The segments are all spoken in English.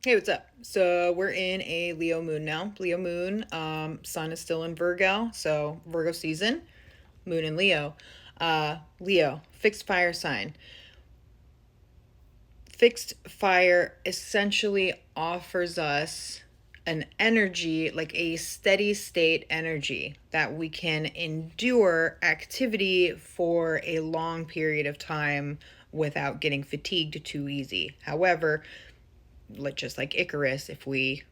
Hey, what's up? So we're in a Leo moon now. Leo moon, sun is still in Virgo, so Virgo season, moon in Leo. Leo, fixed fire sign. Fixed fire essentially offers us an energy, like a steady state energy, that we can endure activity for a long period of time without getting fatigued too easy. However, just like Icarus, if we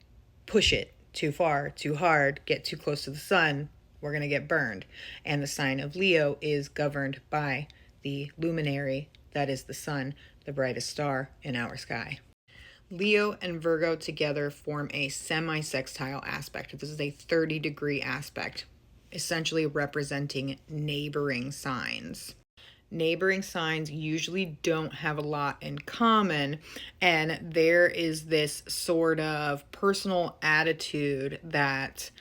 push it too far, too hard, get too close to the sun, we're going to get burned. And the sign of Leo is governed by the luminary that is the sun, the brightest star in our sky. Leo and Virgo together form a semi-sextile aspect. This is a 30-degree aspect, essentially representing neighboring signs. Neighboring signs usually don't have a lot in common, and there is this sort of personal attitude that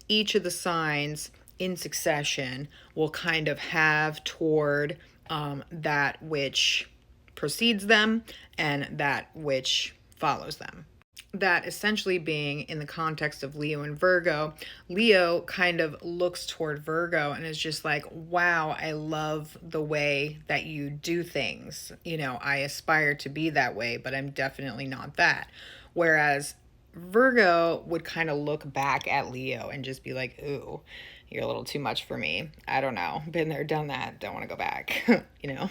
each of the signs in succession will kind of have toward that which precedes them and that which follows them. That essentially being in the context of Leo and Virgo, Leo kind of looks toward Virgo and is just like, wow, I love the way that you do things. I aspire to be that way, but I'm definitely not that. Whereas Virgo would kind of look back at Leo and just be like, ooh, you're a little too much for me. I don't know. Been there, done that. Don't want to go back, you know?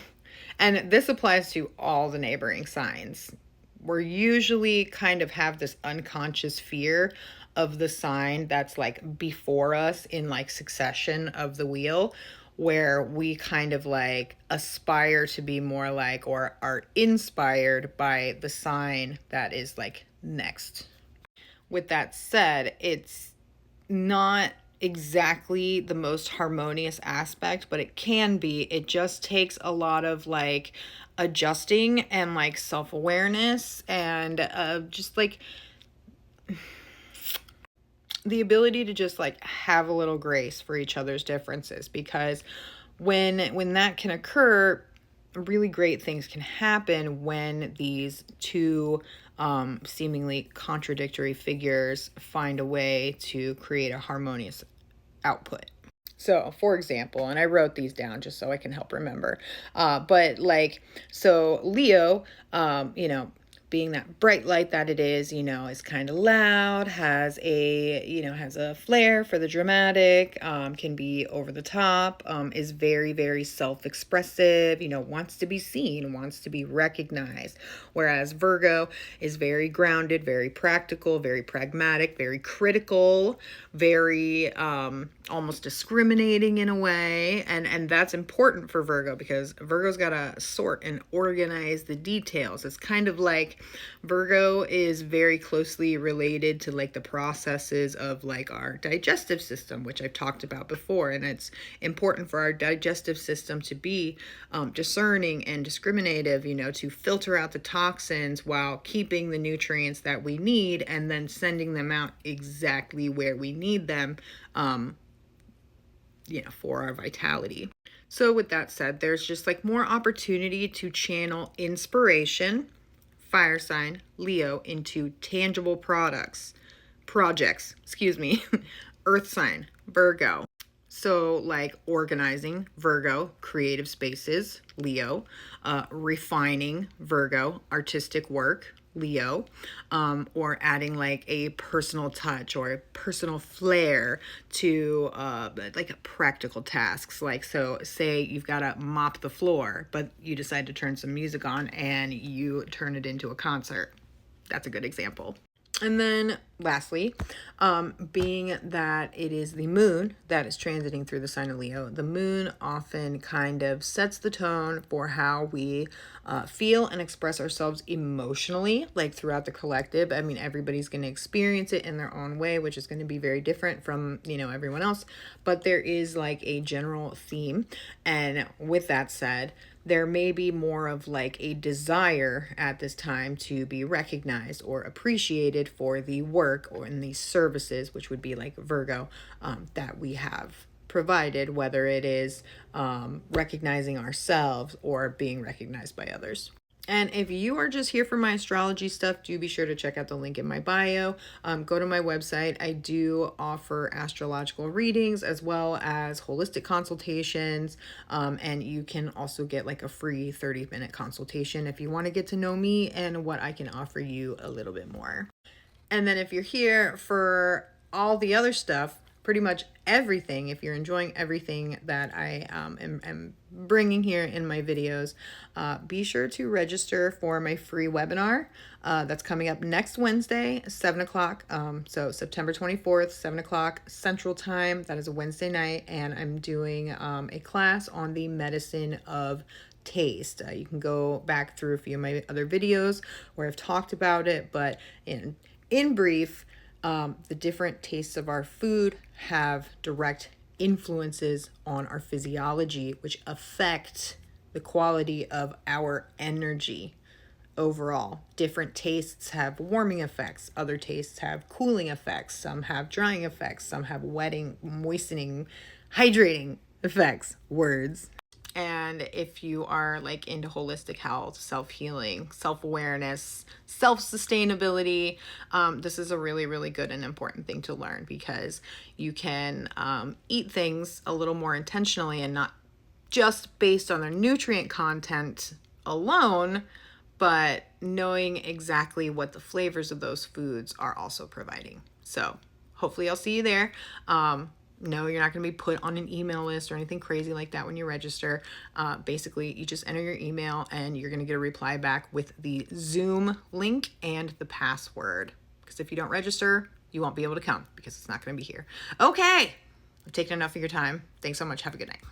And this applies to all the neighboring signs. We're usually kind of have this unconscious fear of the sign that's like before us in like succession of the wheel, where we kind of like aspire to be more like or are inspired by the sign that is like next. With that said, it's not exactly the most harmonious aspect, but it can be. It just takes a lot of like adjusting and like self-awareness and just like the ability to just like have a little grace for each other's differences, because when that can occur, really great things can happen when these two seemingly contradictory figures find a way to create a harmonious output. So, for example, and I wrote these down just so I can help remember, but like, so Leo, being that bright light that it is kind of loud, has a flair for the dramatic, can be over the top, is very, very self-expressive, wants to be seen, wants to be recognized. Whereas Virgo is very grounded, very practical, very pragmatic, very critical, very almost discriminating in a way. And that's important for Virgo, because Virgo's got to sort and organize the details. It's kind of like Virgo is very closely related to like the processes of like our digestive system, which I've talked about before. And it's important for our digestive system to be discerning and discriminative, to filter out the toxins while keeping the nutrients that we need and then sending them out exactly where we need them, for our vitality. So with that said, there's just like more opportunity to channel inspiration, fire sign Leo, into tangible projects, earth sign Virgo. So like organizing Virgo, creative spaces Leo, refining Virgo, artistic work Leo, or adding like a personal touch or a personal flair to like practical tasks. Like, so say you've got to mop the floor, but you decide to turn some music on and you turn it into a concert. That's a good example. And then lastly, being that it is the moon that is transiting through the sign of Leo, the moon often kind of sets the tone for how we feel and express ourselves emotionally, like throughout the collective. I mean, everybody's going to experience it in their own way, which is going to be very different from, everyone else. But there is like a general theme. And with that said, there may be more of like a desire at this time to be recognized or appreciated for the work or in these services, which would be like Virgo, that we have provided, whether it is recognizing ourselves or being recognized by others. And if you are just here for my astrology stuff, do be sure to check out the link in my bio. Go to my website. I do offer astrological readings as well as holistic consultations. And you can also get like a free 30-minute consultation if you want to get to know me and what I can offer you a little bit more. And then if you're here for all the other stuff, pretty much everything, if you're enjoying everything that I am bringing here in my videos, be sure to register for my free webinar that's coming up next Wednesday, 7 o'clock. So September 24th, 7 o'clock Central Time. That is a Wednesday night. And I'm doing a class on the medicine of taste. You can go back through a few of my other videos where I've talked about it, but in brief, the different tastes of our food have direct influences on our physiology, which affect the quality of our energy overall. Different tastes have warming effects, other tastes have cooling effects, some have drying effects, some have wetting, moistening, hydrating effects. Words. And if you are like into holistic health, self-healing, self-awareness, self-sustainability, this is a really, really good and important thing to learn, because you can eat things a little more intentionally and not just based on their nutrient content alone, but knowing exactly what the flavors of those foods are also providing. So hopefully I'll see you there. No, you're not going to be put on an email list or anything crazy like that when you register. Basically, you just enter your email and you're going to get a reply back with the Zoom link and the password. Because if you don't register, you won't be able to come because it's not going to be here. Okay, I've taken enough of your time. Thanks so much. Have a good night.